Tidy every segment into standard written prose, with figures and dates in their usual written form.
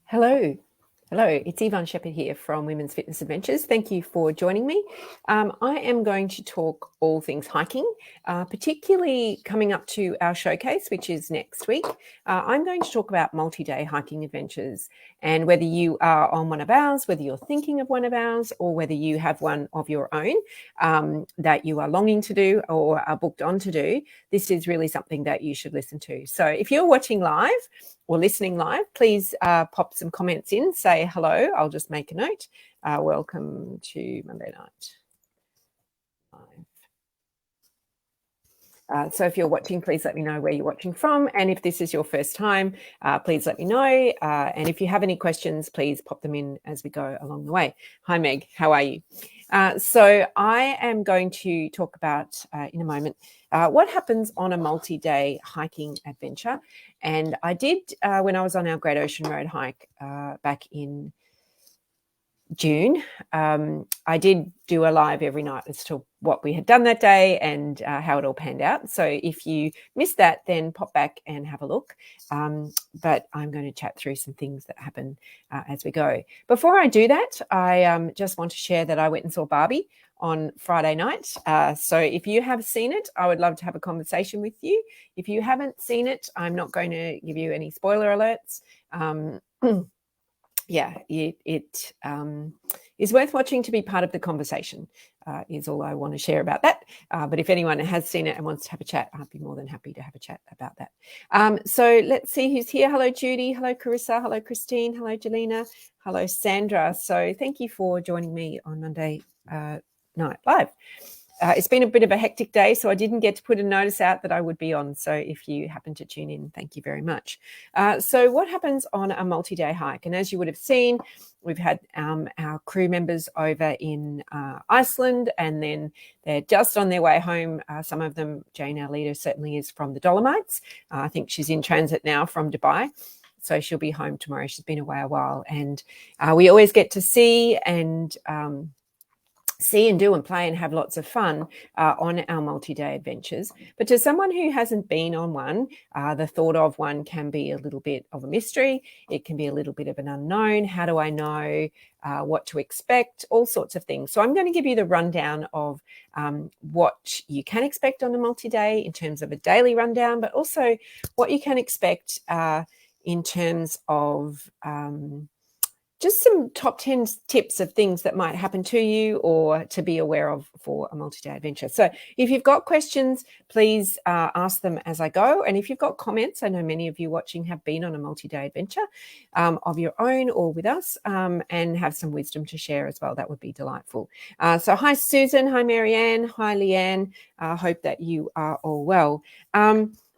Hello. Hello, it's Yvonne Shepherd here from Women's Fitness Adventures. Thank you for joining me. I am going to talk all things hiking, particularly coming up to our showcase, which is next week. I'm going to talk about multi-day hiking adventures, and whether you are on one of ours, whether you're thinking of one of ours, or whether you have one of your own that you are longing to do or are booked on to do, this is really something that you should listen to. So if you're watching live or listening live, please pop some comments in, say hello. I'll just make a note. Welcome to Monday Night Live. So if you're watching, please let me know where you're watching from. And if this is your first time, please let me know. And if you have any questions, please pop them in as we go along the way. Hi, Meg. How are you? So I am going to talk about, in a moment, what happens on a multi-day hiking adventure. And I did, when I was on our Great Ocean Road hike back in June, I did do a live every night as to what we had done that day and how it all panned out. So if you missed that, then pop back and have a look. But I'm going to chat through some things that happen as we go. Before I do that, I just want to share that I went and saw Barbie on Friday night. So if you have seen it, I would love to have a conversation with you. If you haven't seen it, I'm not going to give you any spoiler alerts. Yeah, it is worth watching to be part of the conversation, is all I want to share about that. But if anyone has seen it and wants to have a chat, I'd be more than happy to have a chat about that. So let's see who's here. Hello, Judy. Hello, Carissa. Hello, Christine. Hello, Jelena. Hello, Sandra. So thank you for joining me on Monday Night Live. It's been a bit of a hectic day, so I didn't get to put a notice out that I would be on. So if you happen to tune in, thank you very much. So what happens on a multi-day hike? And as you would have seen, we've had our crew members over in Iceland, and then they're just on their way home. Some of them, Jane, our leader, certainly is from the Dolomites. I think she's in transit now from Dubai. So she'll be home tomorrow. She's been away a while. And we always get to see and do and play and have lots of fun on our multi-day adventures. But to someone who hasn't been on one, the thought of one can be a little bit of a mystery. It can be a little bit of an unknown. How do I know what to expect? All sorts of things. So I'm going to give you the rundown of what you can expect on a multi-day in terms of a daily rundown, but also what you can expect in terms of just some top 10 tips of things that might happen to you or to be aware of for a multi-day adventure. So if you've got questions, please ask them as I go. And if you've got comments, I know many of you watching have been on a multi-day adventure of your own or with us, and have some wisdom to share as well. That would be delightful. So hi, Susan. Hi, Marianne. Hi, Leanne. I hope that you are all well.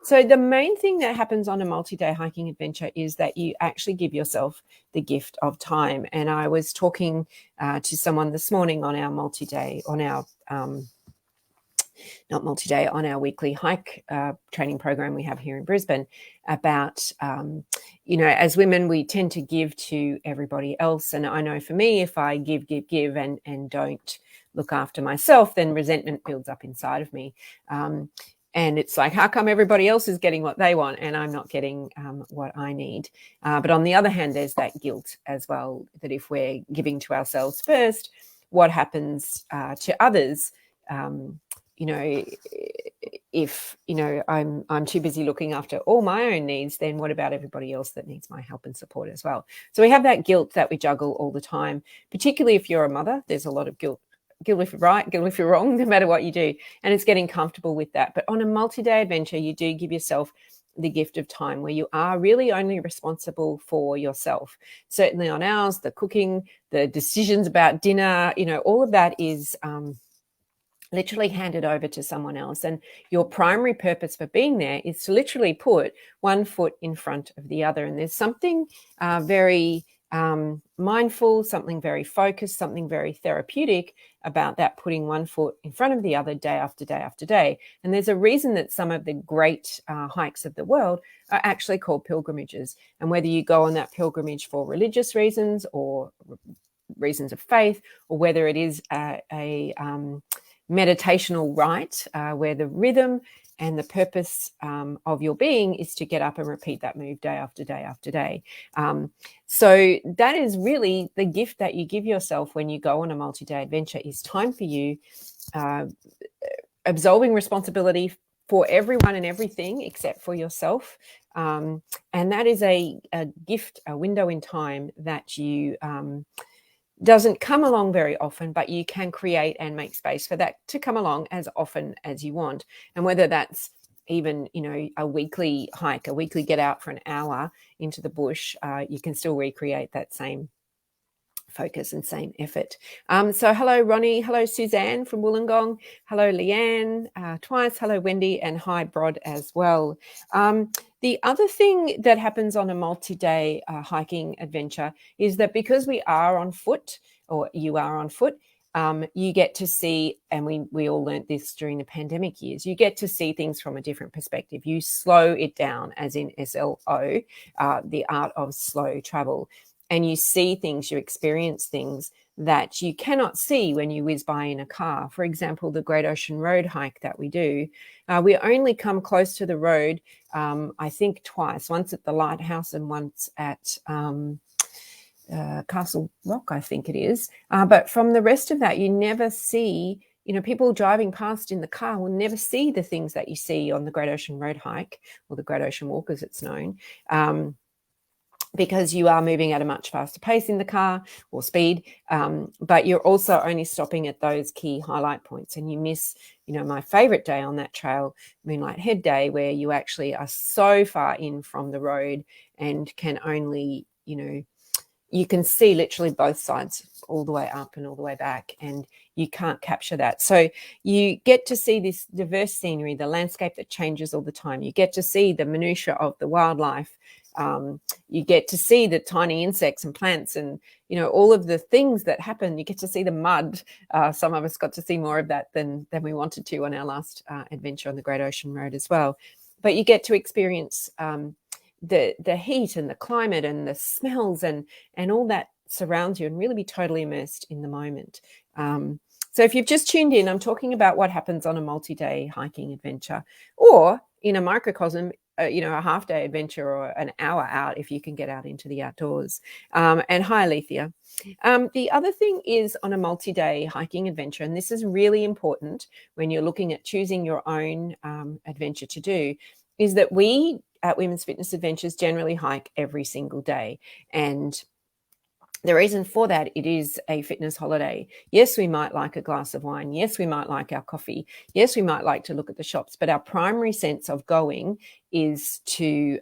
So the main thing that happens on a multi-day hiking adventure is that you actually give yourself the gift of time. And I was talking to someone this morning on our multi-day, on our not multi-day, on our weekly hike training program we have here in Brisbane about, as women, we tend to give to everybody else. And I know for me, if I give and don't look after myself, then resentment builds up inside of me. And it's like, how come everybody else is getting what they want and I'm not getting what I need? But on the other hand, there's that guilt as well, that if we're giving to ourselves first, what happens to others? If I'm too busy looking after all my own needs, then what about everybody else that needs my help and support as well? So we have that guilt that we juggle all the time, particularly if you're a mother. There's a lot of guilt if you're right, guilt if you're wrong, no matter what you do. And it's getting comfortable with that. But on a multi-day adventure, you do give yourself the gift of time where you are really only responsible for yourself. Certainly on ours, the cooking, the decisions about dinner, all of that is literally handed over to someone else. And your primary purpose for being there is to literally put one foot in front of the other. And there's something very mindful, something very focused, something very therapeutic about that, putting one foot in front of the other day after day after day. And there's a reason that some of the great hikes of the world are actually called pilgrimages. And whether you go on that pilgrimage for religious reasons or reasons of faith, or whether it is a meditational rite where the rhythm and the purpose of your being is to get up and repeat that move day after day after day. So that is really the gift that you give yourself when you go on a multi-day adventure, is time for you, absolving responsibility for everyone and everything except for yourself. And that is a gift, a window in time that you doesn't come along very often, but you can create and make space for that to come along as often as you want. And whether that's even, a weekly hike, a weekly get out for an hour into the bush, you can still recreate that same focus and same effort. So hello, Ronnie. Hello, Suzanne from Wollongong. Hello, Leanne, twice. Hello, Wendy, and hi, Brod, as well. The other thing that happens on a multi-day hiking adventure is that because we are on foot, or you are on foot, you get to see, and we all learnt this during the pandemic years, you get to see things from a different perspective. You slow it down, as in SLO, the art of slow travel. And you see things, you experience things that you cannot see when you whiz by in a car. For example, the Great Ocean Road hike that we do, we only come close to the road, I think twice, once at the lighthouse and once at Castle Rock, I think it is. But from the rest of that, you never see, people driving past in the car will never see the things that you see on the Great Ocean Road hike, or the Great Ocean Walk as it's known. Because you are moving at a much faster pace in the car, or speed, but you're also only stopping at those key highlight points, and you miss, my favorite day on that trail, Moonlight Head Day, where you actually are so far in from the road and can only, you can see literally both sides all the way up and all the way back, and you can't capture that. So you get to see this diverse scenery, the landscape that changes all the time. You get to see the minutiae of the wildlife. You get to see the tiny insects and plants and, all of the things that happen. You get to see the mud. Some of us got to see more of that than we wanted to on our last adventure on the Great Ocean Road as well. But you get to experience the heat and the climate and the smells and all that surrounds you, and really be totally immersed in the moment. So if you've just tuned in, I'm talking about what happens on a multi-day hiking adventure, or in a microcosm, a half-day adventure, or an hour out if you can get out into the outdoors. And hi, Alethea. The other thing is, on a multi-day hiking adventure, and this is really important when you're looking at choosing your own adventure to do, is that we at Women's Fitness Adventures generally hike every single day. And the reason for that, it is a fitness holiday. Yes, we might like a glass of wine. Yes, we might like our coffee. Yes, we might like to look at the shops. But our primary sense of going is to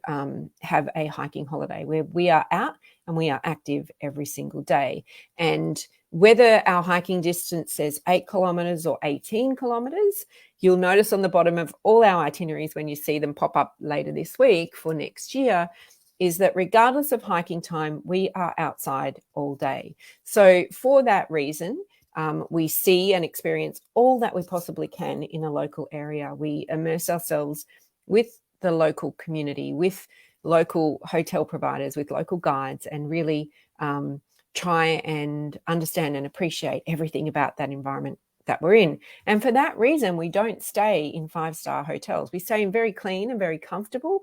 have a hiking holiday where we are out and we are active every single day. And whether our hiking distance says 8 kilometres or 18 kilometres, you'll notice on the bottom of all our itineraries, when you see them pop up later this week for next year, is that regardless of hiking time, we are outside all day. So for that reason, we see and experience all that we possibly can in a local area. We immerse ourselves with the local community, with local hotel providers, with local guides, and really try and understand and appreciate everything about that environment that we're in. And for that reason, we don't stay in 5-star hotels. We stay in very clean and very comfortable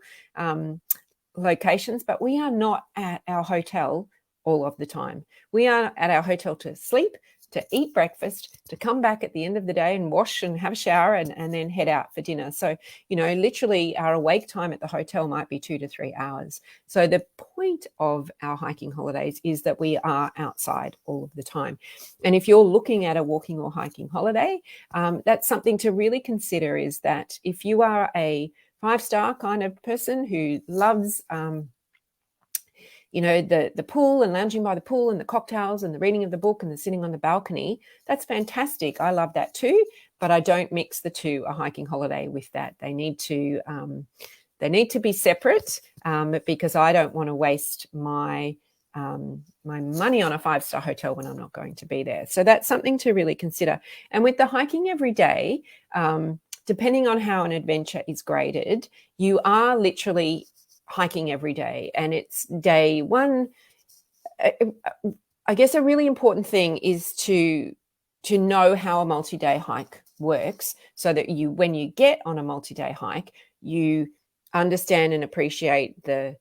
locations, but we are not at our hotel all of the time. We are at our hotel to sleep, to eat breakfast, to come back at the end of the day and wash and have a shower and then head out for dinner. So, literally our awake time at the hotel might be 2 to 3 hours. So the point of our hiking holidays is that we are outside all of the time. And if you're looking at a walking or hiking holiday, that's something to really consider, is that if you are a 5-star kind of person who loves, the pool and lounging by the pool and the cocktails and the reading of the book and the sitting on the balcony, that's fantastic. I love that too, but I don't mix the two, a hiking holiday, with that. They need to be separate, because I don't want to waste my money on a 5-star hotel when I'm not going to be there. So that's something to really consider. And with the hiking every day, depending on how an adventure is graded, you are literally hiking every day. And it's day one. I guess a really important thing is to know how a multi-day hike works so that you, when you get on a multi-day hike, you understand and appreciate the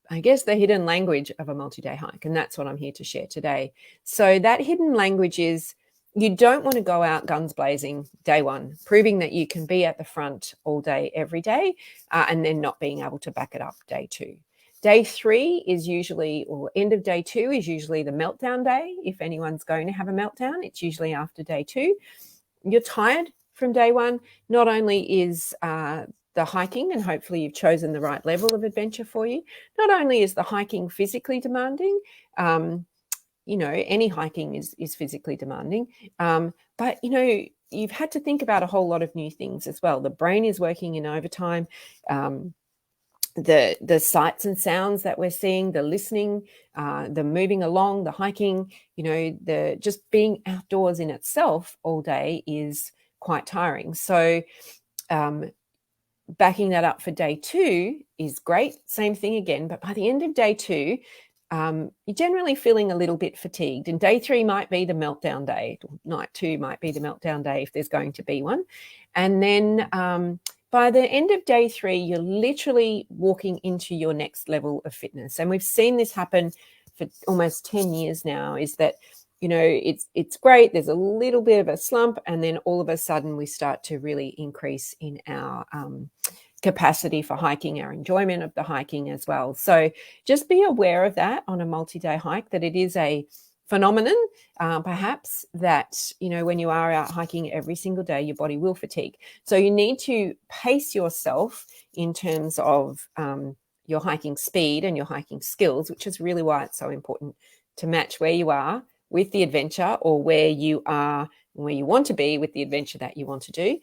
hidden language of a multi-day hike. And that's what I'm here to share today. So that hidden language is, you don't want to go out guns blazing day one, proving that you can be at the front all day, every day, and then not being able to back it up day two. Day three is usually, or end of day two is usually the meltdown day. If anyone's going to have a meltdown, it's usually after day two. You're tired from day one. Not only is the hiking, and hopefully you've chosen the right level of adventure for you, not only is the hiking physically demanding, any hiking is physically demanding, but you've had to think about a whole lot of new things as well. The brain is working in overtime. The sights and sounds that we're seeing, the listening, the moving along, the hiking, the just being outdoors in itself all day is quite tiring. So backing that up for day two is great. Same thing again, but by the end of day two, you're generally feeling a little bit fatigued, and day three might be the meltdown day. Night two might be the meltdown day if there's going to be one. And then by the end of day three, you're literally walking into your next level of fitness. And we've seen this happen for almost 10 years now, is that, it's great. There's a little bit of a slump, and then all of a sudden we start to really increase in our capacity for hiking, our enjoyment of the hiking as well. So just be aware of that on a multi-day hike, that it is a phenomenon, perhaps, that, when you are out hiking every single day, your body will fatigue. So you need to pace yourself in terms of your hiking speed and your hiking skills, which is really why it's so important to match where you are with the adventure, or where you are, where you want to be with the adventure that you want to do.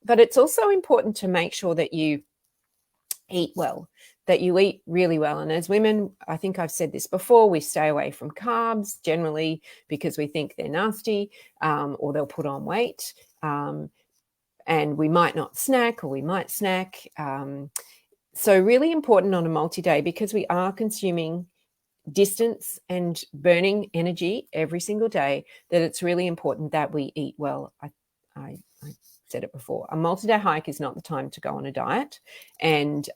But it's also important to make sure that you eat well, that you eat really well. And as women, I think I've said this before, we stay away from carbs generally because we think they're nasty, or they'll put on weight. And we might not snack, or we might snack. So really important on a multi-day, because we are consuming distance and burning energy every single day, that it's really important that we eat well. I said it before. A multi-day hike is not the time to go on a diet, and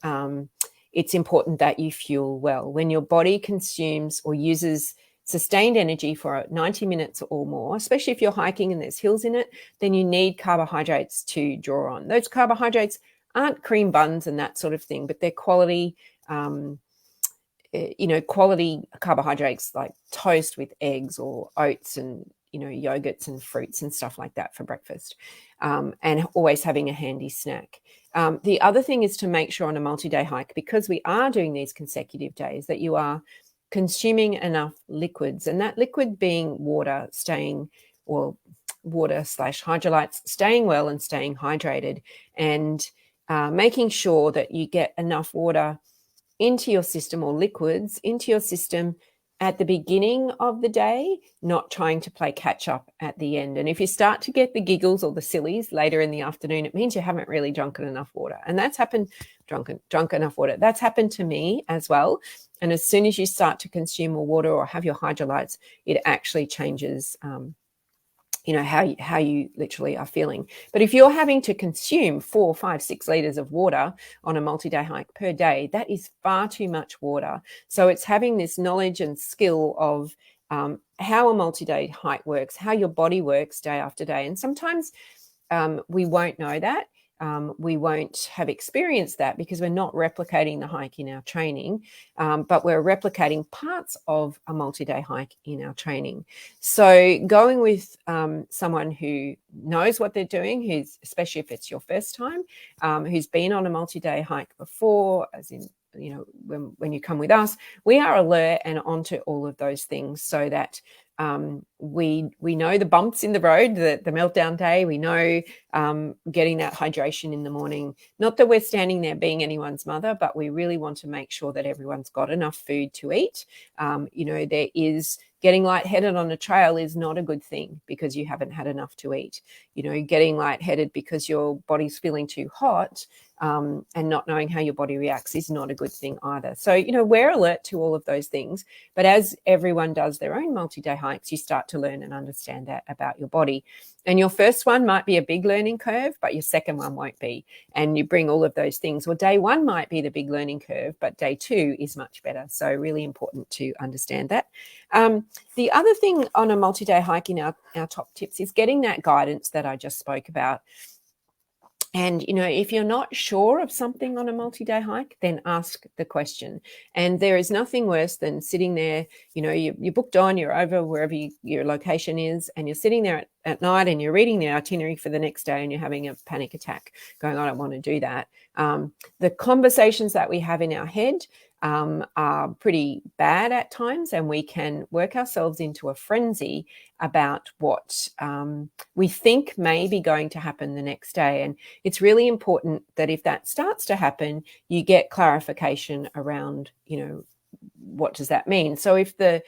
it's important that you fuel well. When your body consumes or uses sustained energy for 90 minutes or more, especially if you're hiking and there's hills in it, then you need carbohydrates to draw on. Those carbohydrates aren't cream buns and that sort of thing, but they're quality quality carbohydrates, like toast with eggs, or oats and yogurts and fruits and stuff like that for breakfast, and always having a handy snack. The other thing is to make sure on a multi-day hike, because we are doing these consecutive days, that you are consuming enough liquids, and that liquid being water, water/hydrolytes, staying well and staying hydrated, and making sure that you get enough water into your system, or liquids into your system, at the beginning of the day, not trying to play catch up at the end. And if you start to get the giggles or the sillies later in the afternoon, it means you haven't really drunk enough water. And that's happened, drunk enough water. That's happened to me as well. And as soon as you start to consume more water or have your hydrolytes, it actually changes how you literally are feeling. But if you're having to consume 4, 5, 6 liters of water on a multi-day hike per day, that is far too much water. So it's having this knowledge and skill of how a multi-day hike works, how your body works day after day. And sometimes we won't know that. We won't have experienced that because we're not replicating the hike in our training, but we're replicating parts of a multi-day hike in our training. So going with someone who knows what they're doing, who's, especially if it's your first time, who's been on a multi-day hike before, as in, when you come with us, we are alert and onto all of those things, so that we know the bumps in the road, the meltdown day. We know getting that hydration in the morning. Not that we're standing there being anyone's mother, but we really want to make sure that everyone's got enough food to eat. There is getting lightheaded on a trail is not a good thing because you haven't had enough to eat. Getting lightheaded because your body's feeling too hot and not knowing how your body reacts is not a good thing either. So, you know, we're alert to all of those things. But as everyone does their own multi-day hikes, you start to learn and understand that about your body. And your first one might be a big learning curve, but your second one won't be. And you bring all of those things. Well, day one might be the big learning curve, but day two is much better. So really important to understand that. The other thing on a multi-day hike in our top tips is getting that guidance that I just spoke about. And, you know, if you're not sure of something on a multi-day hike, then ask the question. And there is nothing worse than sitting there, you know, you're booked on, you're over wherever your location is, and you're sitting there at night and you're reading the itinerary for the next day and you're having a panic attack going, I don't want to do that. The conversations that we have in our head are pretty bad at times, and we can work ourselves into a frenzy about what we think may be going to happen the next day. And it's really important that if that starts to happen, you get clarification around, you know, what does that mean? So if the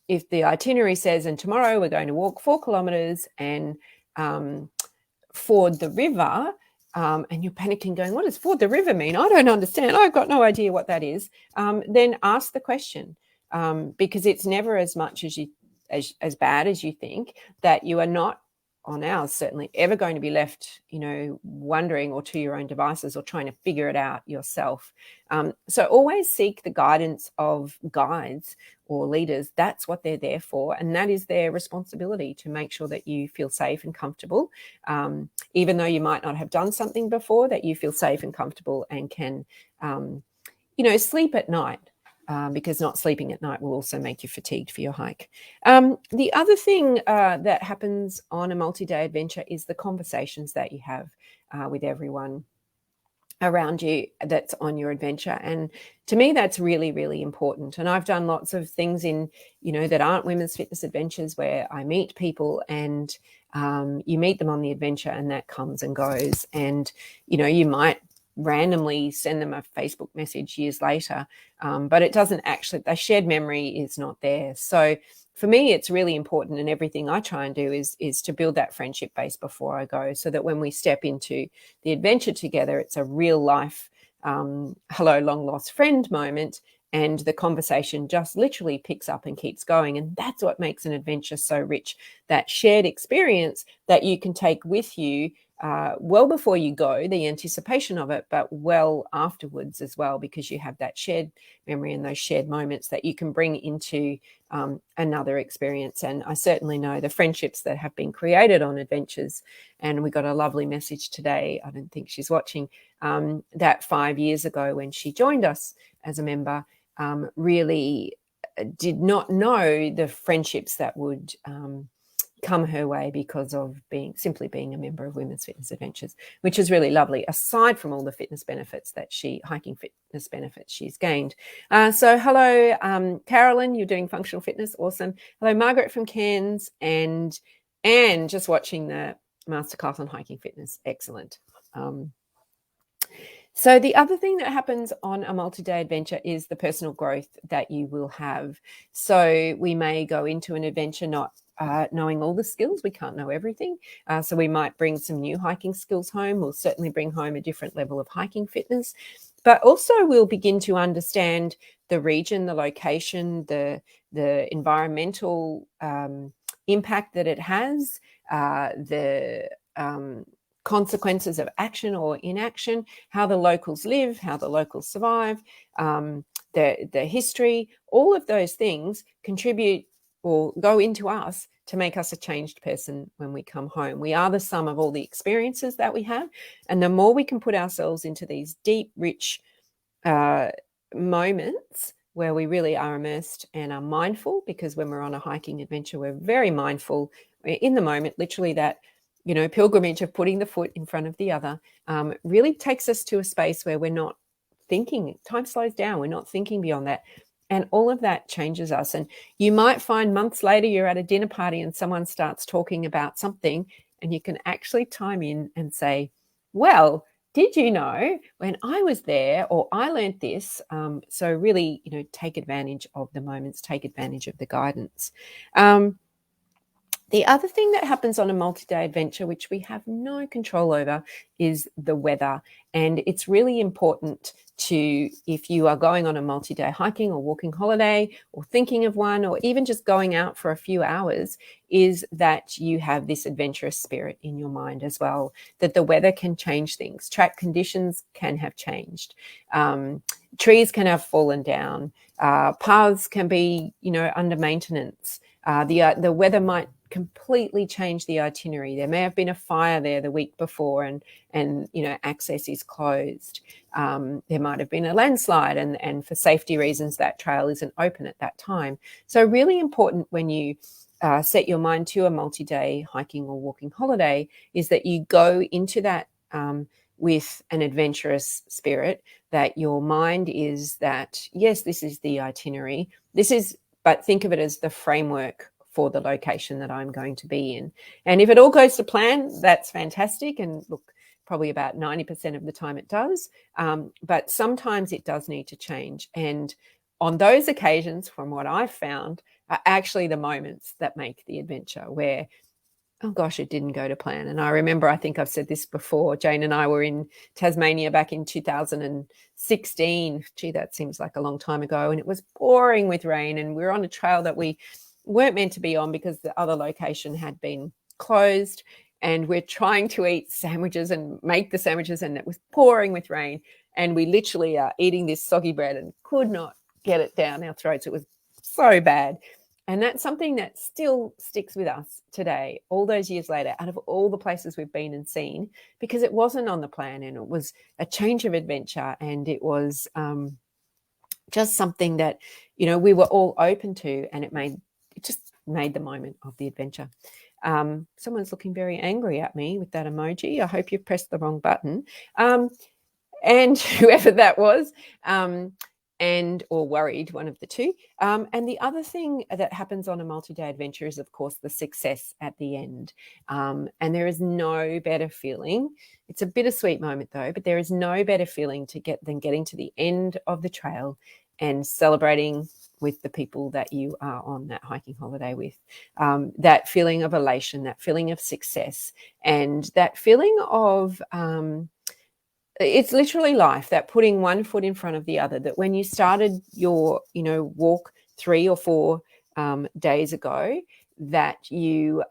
itinerary says, and tomorrow we're going to walk 4 kilometers and ford the river, and you're panicking going, what does ford the river mean? I don't understand. I've got no idea what that is. Then ask the question, because it's never as much as bad as you think, that you are not, on ours certainly, ever going to be left, you know, wondering or to your own devices or trying to figure it out yourself. So always seek the guidance of guides or leaders. That's what they're there for, and that is their responsibility, to make sure that you feel safe and comfortable, even though you might not have done something before, that you feel safe and comfortable and can, you know, sleep at night. Because not sleeping at night will also make you fatigued for your hike. The other thing that happens on a multi-day adventure is the conversations that you have with everyone around you that's on your adventure. And to me, that's really, really important. And I've done lots of things in, you know, that aren't women's fitness adventures, where I meet people and you meet them on the adventure and that comes and goes. And, you know, you might randomly send them a Facebook message years later, but it doesn't actually, the shared memory is not there. So for me, it's really important, and everything I try and do is to build that friendship base before I go, so that when we step into the adventure together, it's a real life, hello, long lost friend moment, and the conversation just literally picks up and keeps going. And that's what makes an adventure so rich, that shared experience that you can take with you well before you go, the anticipation of it, but well afterwards as well, because you have that shared memory and those shared moments that you can bring into another experience. And I certainly know the friendships that have been created on adventures. And we got a lovely message today, I don't think she's watching, that 5 years ago when she joined us as a member, really did not know the friendships that would come her way because of simply being a member of Women's Fitness Adventures, which is really lovely, aside from all the fitness benefits that hiking fitness benefits she's gained. So hello, Carolyn, you're doing functional fitness. Awesome. Hello, Margaret from Cairns, and Anne, just watching the masterclass on hiking fitness. Excellent. So the other thing that happens on a multi-day adventure is the personal growth that you will have. So we may go into an adventure not knowing all the skills. We can't know everything. So we might bring some new hiking skills home. We'll certainly bring home a different level of hiking fitness, but also we'll begin to understand the region, the location, the environmental impact that it has, the consequences of action or inaction, how the locals live, how the locals survive, the history. All of those things contribute or go into us to make us a changed person when we come home. We are the sum of all the experiences that we have. And the more we can put ourselves into these deep, rich moments where we really are immersed and are mindful, because when we're on a hiking adventure, we're very mindful. We're in the moment, literally that, you know, pilgrimage of putting the foot in front of the other, really takes us to a space where we're not thinking. Time slows down. We're not thinking beyond that. And all of that changes us. And you might find months later you're at a dinner party and someone starts talking about something, and you can actually chime in and say, well, did you know when I was there, or I learned this? So really, you know, take advantage of the moments, take advantage of the guidance. The other thing that happens on a multi-day adventure, which we have no control over, is the weather. And it's really important to, if you are going on a multi-day hiking or walking holiday or thinking of one, or even just going out for a few hours, is that you have this adventurous spirit in your mind as well, that the weather can change things. Track conditions can have changed. Trees can have fallen down. Paths can be, under maintenance. The weather might completely change the itinerary. There may have been a fire there the week before, and access is closed. There might have been a landslide, and for safety reasons that trail isn't open at that time. So really important when you set your mind to a multi-day hiking or walking holiday is that you go into that with an adventurous spirit, that your mind is that, yes, this is the itinerary, but think of it as the framework for the location that I'm going to be in. And if it all goes to plan, that's fantastic. And look, probably about 90% of the time it does. But sometimes it does need to change. And on those occasions, from what I've found, are actually the moments that make the adventure, where, oh gosh, it didn't go to plan. And I remember, I think I've said this before, Jane and I were in Tasmania back in 2016. Gee, that seems like a long time ago. And it was pouring with rain. And we were on a trail that we weren't meant to be on because the other location had been closed. And we're trying to eat sandwiches and make the sandwiches, and it was pouring with rain. And we literally are eating this soggy bread and could not get it down our throats. It was so bad. And that's something that still sticks with us today, all those years later, out of all the places we've been and seen, because it wasn't on the plan, and it was a change of adventure, and it was just something that, we were all open to, and it just made the moment of the adventure. Someone's looking very angry at me with that emoji. I hope you've pressed the wrong button. And whoever that was, or worried, one of the two. And the other thing that happens on a multi-day adventure is, of course, the success at the end. And there is no better feeling. It's a bittersweet moment, though, but there is no better feeling than getting to the end of the trail and celebrating with the people that you are on that hiking holiday with. That feeling of elation, that feeling of success, and that feeling of... it's literally life, that putting one foot in front of the other, that when you started your, walk 3 or 4 days ago, that you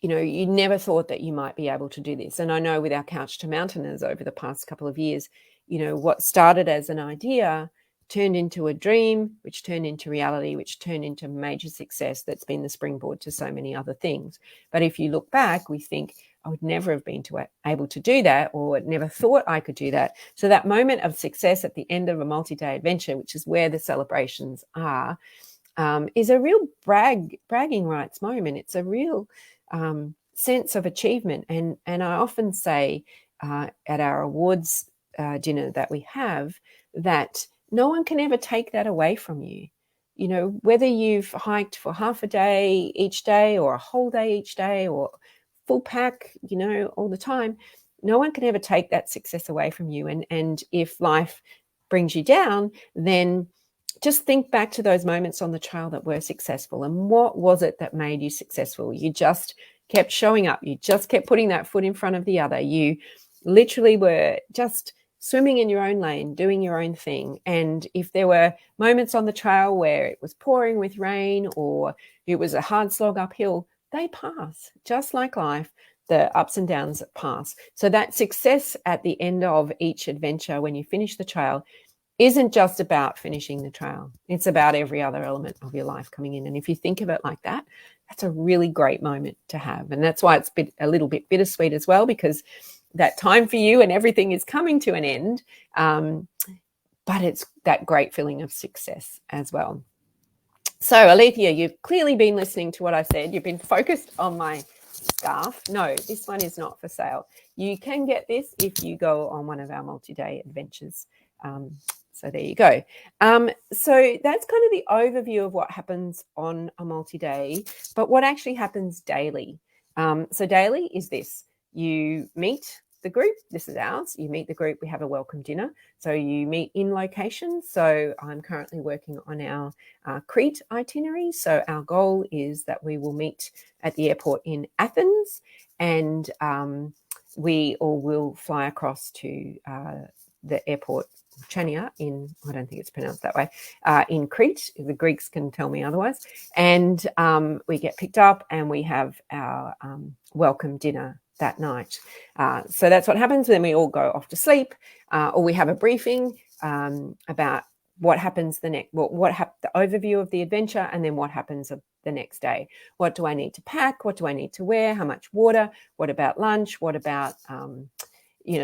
never thought that you might be able to do this. And I know with our Couch to Mountainers over the past couple of years, what started as an idea turned into a dream, which turned into reality, which turned into major success that's been the springboard to so many other things. But if you look back, we think, I would never have been able to do that, or never thought I could do that. So that moment of success at the end of a multi-day adventure, which is where the celebrations are, is a real bragging rights moment. It's a real sense of achievement. And I often say at our awards dinner that we have, that no one can ever take that away from you. Whether you've hiked for half a day each day, or a whole day each day, or full pack, all the time, no one can ever take that success away from you. And if life brings you down, then just think back to those moments on the trail that were successful. And what was it that made you successful? You just kept showing up. You just kept putting that foot in front of the other. You literally were just swimming in your own lane, doing your own thing. And if there were moments on the trail where it was pouring with rain, or it was a hard slog uphill, they pass. Just like life, the ups and downs pass. So that success at the end of each adventure, when you finish the trail, isn't just about finishing the trail. It's about every other element of your life coming in. And if you think of it like that, that's a really great moment to have. And that's why it's a little bit bittersweet as well, because that time for you and everything is coming to an end. But it's that great feeling of success as well. So, Alethea, you've clearly been listening to what I said. You've been focused on my scarf. No, this one is not for sale. You can get this if you go on one of our multi-day adventures. So there you go. So that's kind of the overview of what happens on a multi-day, but what actually happens daily. So daily is this: you meet the group. This is ours. You meet the group. We have a welcome dinner. So you meet in location. So I'm currently working on our Crete itinerary. So our goal is that we will meet at the airport in Athens, and we all will fly across to the airport Chania in, I don't think it's pronounced that way, in Crete. The Greeks can tell me otherwise. And we get picked up and we have our welcome dinner that night. So that's what happens. Then we all go off to sleep, or we have a briefing about what happens the next, the overview of the adventure, and then what happens the next day. What do I need to pack? What do I need to wear? How much water? What about lunch? What about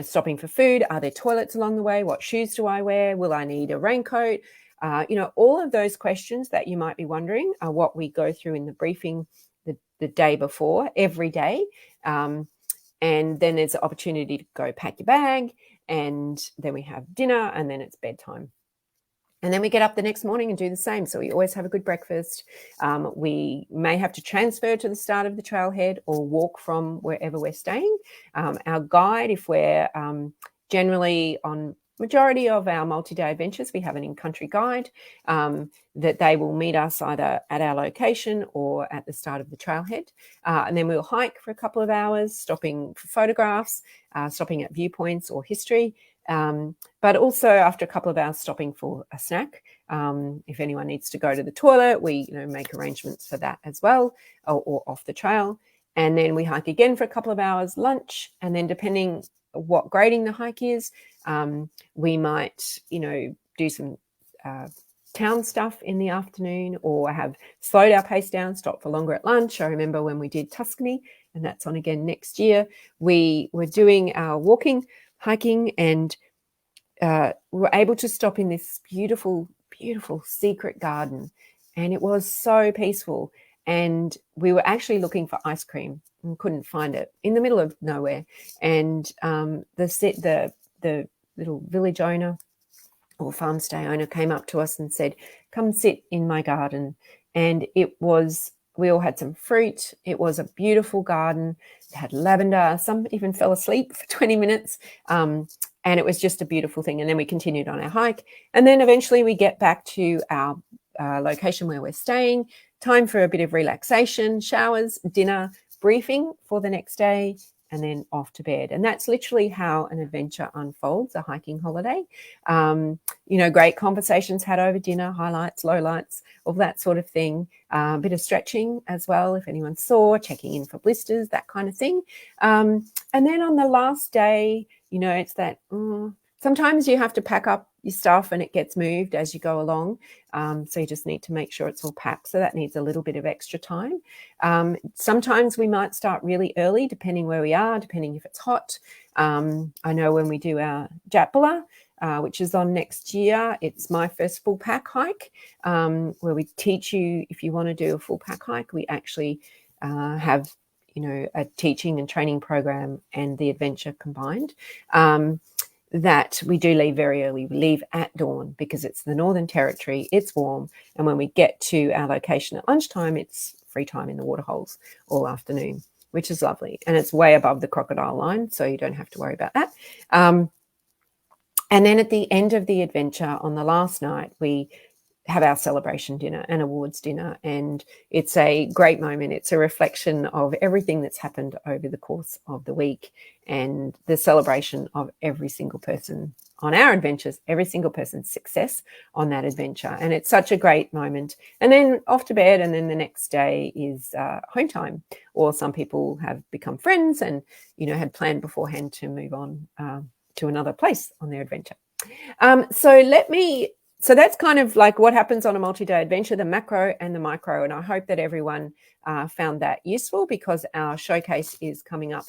stopping for food? Are there toilets along the way? What shoes do I wear? Will I need a raincoat? All of those questions that you might be wondering are what we go through in the briefing the day before, every day. And then there's an opportunity to go pack your bag, and then we have dinner, and then it's bedtime. And then we get up the next morning and do the same. So we always have a good breakfast. We may have to transfer to the start of the trailhead or walk from wherever we're staying. Our guide, if we're generally on majority of our multi-day adventures, we have an in-country guide that they will meet us either at our location or at the start of the trailhead. And then we'll hike for a couple of hours, stopping for photographs, stopping at viewpoints or history. But also after a couple of hours stopping for a snack. If anyone needs to go to the toilet, we make arrangements for that as well, or off the trail. And then we hike again for a couple of hours, lunch, and then depending what grading the hike is, we might do some town stuff in the afternoon, or have slowed our pace down, stopped for longer at lunch. I remember when we did Tuscany, and that's on again next year, we were doing our walking, hiking, and we're able to stop in this beautiful, beautiful secret garden. And it was so peaceful. And we were actually looking for ice cream and couldn't find it in the middle of nowhere. And the little village owner or farm stay owner came up to us and said, "Come sit in my garden." And we all had some fruit. It was a beautiful garden. It had lavender. Some even fell asleep for 20 minutes. And it was just a beautiful thing. And then we continued on our hike. And then eventually we get back to our location where we're staying. Time for a bit of relaxation, showers, dinner, briefing for the next day, and then off to bed. And that's literally how an adventure unfolds, a hiking holiday. Great conversations had over dinner, highlights, lowlights, all that sort of thing. A bit of stretching as well, if anyone's sore, checking in for blisters, that kind of thing. And then on the last day, it's that sometimes you have to pack up your stuff and it gets moved as you go along. So you just need to make sure it's all packed. So that needs a little bit of extra time. Sometimes we might start really early, depending where we are, depending if it's hot. I know when we do our Jatbula, which is on next year, it's my first full pack hike, where we teach you, if you want to do a full pack hike, we actually have a teaching and training program and the adventure combined, that we do leave very early. We leave at dawn because it's the Northern Territory, it's warm, and when we get to our location at lunchtime, it's free time in the waterholes all afternoon, which is lovely. And it's way above the crocodile line, so you don't have to worry about that. And then at the end of the adventure, on the last night, we have our celebration dinner and awards dinner, and it's a great moment. It's a reflection of everything that's happened over the course of the week and the celebration of every single person on our adventures, every single person's success on that adventure. And it's such a great moment. And then off to bed, and then the next day is home time, or some people have become friends and had planned beforehand to move on to another place on their adventure. So that's kind of like what happens on a multi-day adventure, the macro and the micro. And I hope that everyone found that useful, because our showcase is coming up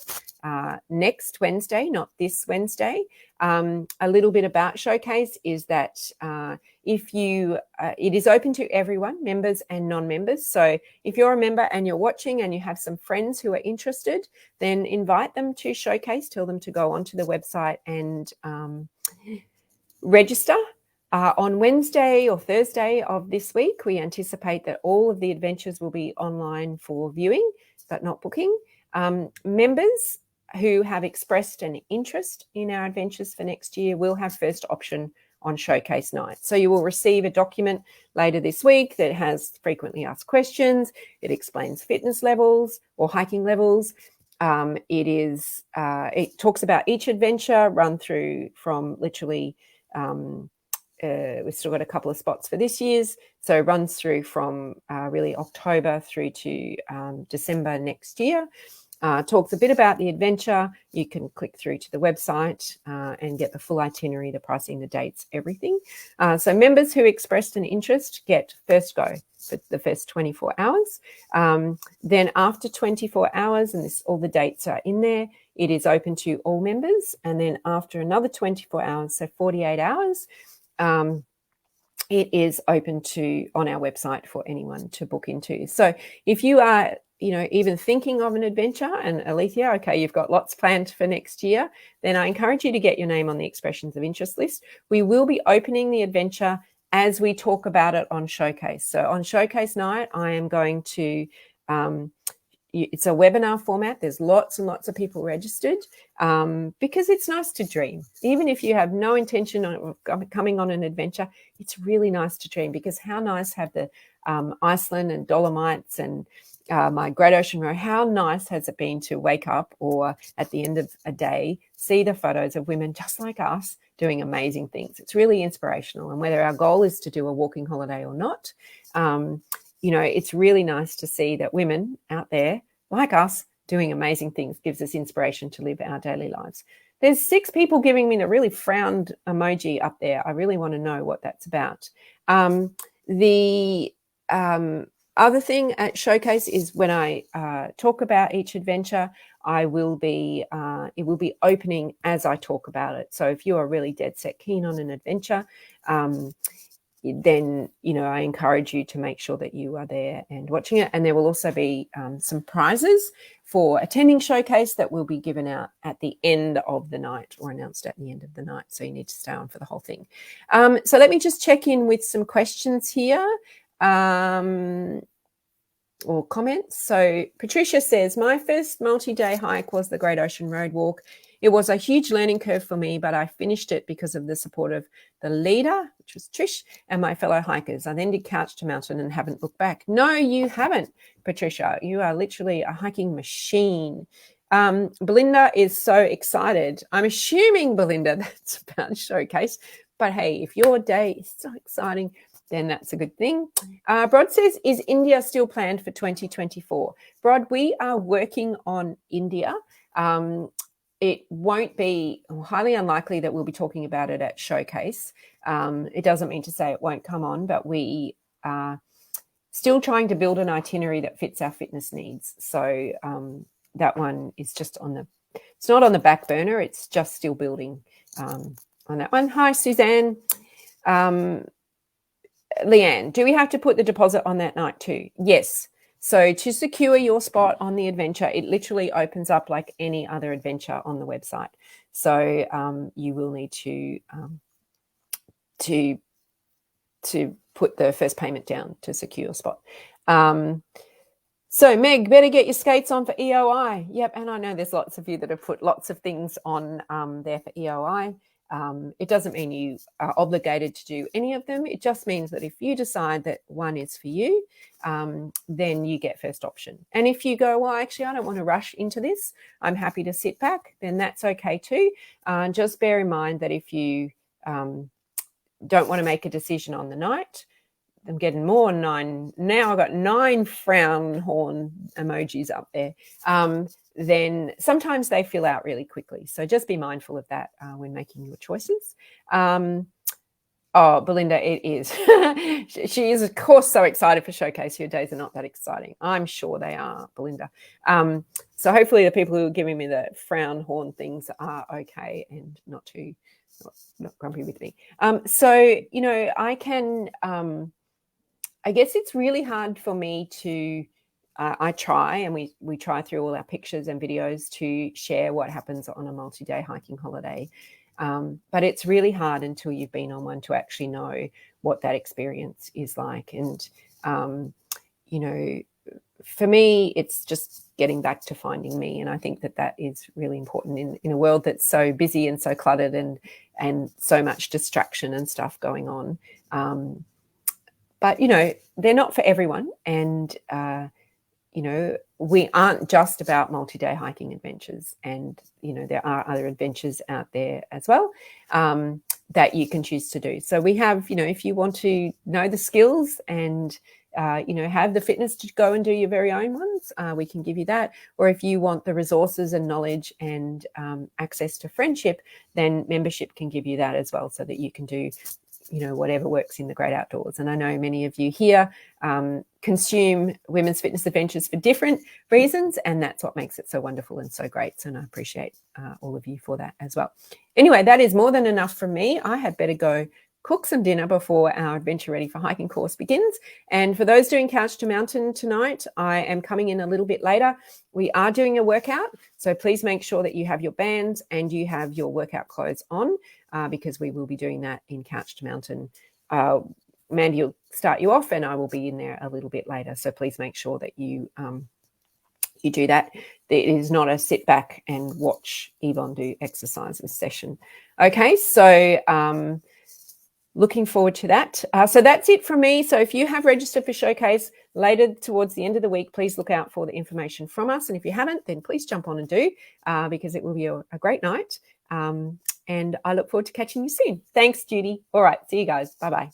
next Wednesday, not this Wednesday. A little bit about showcase is that it is open to everyone, members and non-members. So if you're a member and you're watching and you have some friends who are interested, then invite them to showcase, tell them to go onto the website and register. On Wednesday or Thursday of this week, we anticipate that all of the adventures will be online for viewing, but not booking. Members who have expressed an interest in our adventures for next year will have first option on showcase night. So you will receive a document later this week that has frequently asked questions. It explains fitness levels or hiking levels. It talks about each adventure, run through from literally, we've still got a couple of spots for this year's, so it runs through from really October through to December next year. Talks a bit about the adventure. You can click through to the website and get the full itinerary, the pricing, the dates, everything. So members who expressed an interest get first go for the first 24 hours. Then after 24 hours, and all the dates are in there, it is open to all members. And then after another 24 hours, so 48 hours, it is open to on our website for anyone to book into. So if you are even thinking of an adventure, and Alethea, okay, you've got lots planned for next year, then I encourage you to get your name on the expressions of interest list. We will be opening the adventure as we talk about it on Showcase. So on Showcase night, I am going to, it's a webinar format. There's lots and lots of people registered because it's nice to dream. Even if you have no intention of coming on an adventure, it's really nice to dream, because how nice have the Iceland and Dolomites and my Great Ocean Road, how nice has it been to wake up or at the end of a day, see the photos of women just like us doing amazing things. It's really inspirational. And whether our goal is to do a walking holiday or not, it's really nice to see that women out there like us doing amazing things gives us inspiration to live our daily lives. There's 6 people giving me the really frowned emoji up there. I really want to know what that's about. The other thing at Showcase is when I talk about each adventure, it will be opening as I talk about it. So if you are really dead set keen on an adventure, then I encourage you to make sure that you are there and watching it. And there will also be some prizes for attending Showcase that will be given out at the end of the night, or announced at the end of the night. So you need to stay on for the whole thing. So let me just check in with some questions here. Or comments. So Patricia says, my first multi-day hike was the Great Ocean Road walk. It was a huge learning curve for me, but I finished it because of the support of the leader, which was Trish, and my fellow hikers. I then did Couch to Mountain and haven't looked back. No, you haven't, Patricia. You are literally a hiking machine. Belinda is so excited. I'm assuming, Belinda, that's about Showcase. But hey, if your day is so exciting, then that's a good thing. Brod says, is India still planned for 2024? Brod, we are working on India. It won't be, highly unlikely that we'll be talking about it at Showcase. It doesn't mean to say it won't come on, but we are still trying to build an itinerary that fits our fitness needs. So that one is just it's not on the back burner. It's just still building on that one. Hi, Suzanne. Leanne, do we have to put the deposit on that night too? Yes. So to secure your spot on the adventure, it literally opens up like any other adventure on the website. So you will need to put the first payment down to secure your spot. So Meg, better get your skates on for EOI. Yep, and I know there's lots of you that have put lots of things on there for EOI. It doesn't mean you are obligated to do any of them. It just means that if you decide that one is for you, then you get first option. And if you go, well, actually, I don't want to rush into this, I'm happy to sit back, then that's okay too. Just bear in mind that if you don't want to make a decision on the night, I'm getting more 9. Now I've got 9 frown horn emojis up there. Then sometimes they fill out really quickly. So just be mindful of that when making your choices. Oh, Belinda, it is. She is, of course, so excited for Showcase. Your days are not that exciting. I'm sure they are, Belinda. So hopefully the people who are giving me the frown horn things are okay and not grumpy with me. So, I can... I guess it's really hard for me to, I try, and we try through all our pictures and videos to share what happens on a multi-day hiking holiday. But it's really hard until you've been on one to actually know what that experience is like. And, for me, it's just getting back to finding me. And I think that that is really important in a world that's so busy and so cluttered and so much distraction and stuff going on. But, they're not for everyone. And, we aren't just about multi-day hiking adventures. And, there are other adventures out there as well that you can choose to do. So we have, if you want to know the skills and have the fitness to go and do your very own ones, we can give you that. Or if you want the resources and knowledge and access to friendship, then membership can give you that as well, so that you can do whatever works in the great outdoors. And I know many of you here consume women's fitness adventures for different reasons, and that's what makes it so wonderful and so great. And I appreciate all of you for that as well. Anyway, that is more than enough from me. I had better go cook some dinner before our Adventure Ready for Hiking course begins. And for those doing Couch to Mountain tonight, I am coming in a little bit later. We are doing a workout, so please make sure that you have your bands and you have your workout clothes on, because we will be doing that in Couch to Mountain. Mandy will start you off and I will be in there a little bit later. So please make sure that you do that. It is not a sit back and watch Yvonne do exercises session. Okay, so looking forward to that. So that's it from me. So if you have registered for Showcase later towards the end of the week, please look out for the information from us. And if you haven't, then please jump on and do, because it will be a great night. And I look forward to catching you soon. Thanks, Judy. All right. See you guys. Bye-bye.